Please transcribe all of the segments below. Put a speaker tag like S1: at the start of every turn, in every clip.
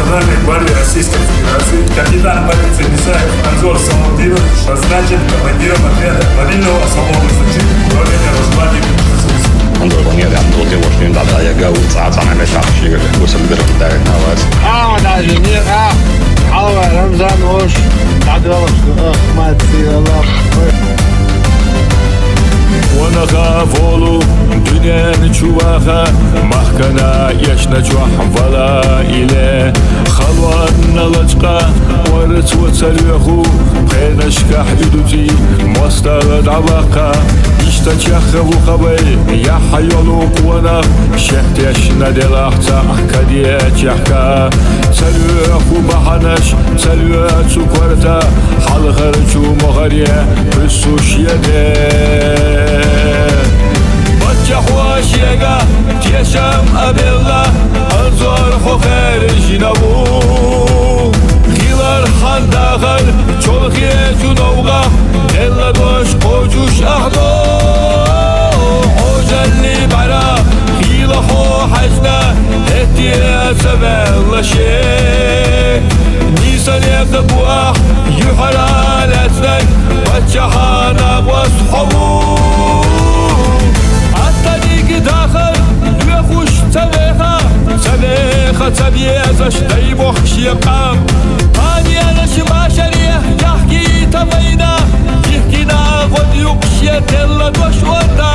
S1: Национальной гвардии Российской Федерации, капитан полиции Мисаев Анзор Самудинович назначен командиром отряда мобильного особого назначения управления Росгвардии КПСС.
S2: Андорбониядан Долтевошнин Дадаяга Уцацанаме Шахшига Гусамбир Даринавас.
S3: Даже не Алва Рамзан Ош Дадровошка Ахматсилалах.
S4: ونخافولو دنيا نشوفها محكنا يشنا جوح ولا إله خلوة نلجقا ورت وتسليخو بينشكا حدودي مستغد علاقا يشتشخو قبل يا حيولو قوانا شهت يشنا دلاحتا كدية جحكا تسليخو بحنش تسليخو كورتا حال خرجو مغرية بسوش يده Бачахуа шега, тешам абелла, анзор хохер жинаву. Хилар хандагар, чолхе чунауга, элла дош кожуш ахдо. Ожалли бара, хила хо хажна, этия сабелла шек. Нисан ябда буах, юхаран эцнак, бачахана восхову. داخل يخش تبيخة تبيزش دايبوخ شيقام هاني أنا شما شريه يحكي تبينا يحكينا غد يقشي تلا دوش وردا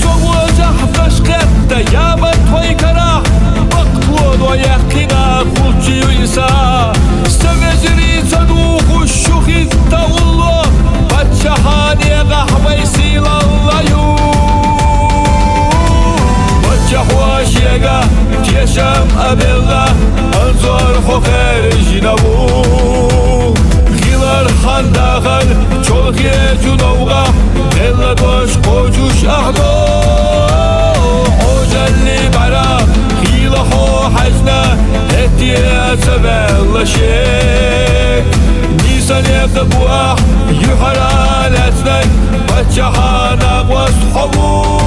S4: سوى جحفش قد يابت ويكرا بقتود ويحكينا خلشي ويسا استمجري تدوخ الشخيث تولو باتشهاني غحبي سيل الله Бачахуа шега, тешам абелла, анзор хохер жинаву. Хилар хандагар, чолхе чунауга, элла дош кожуш ахдо. Ожалли бара, хила хо хажна, этия сабелла шек. Нисан ябда буах, юхаран эцнак, бачахана восхову.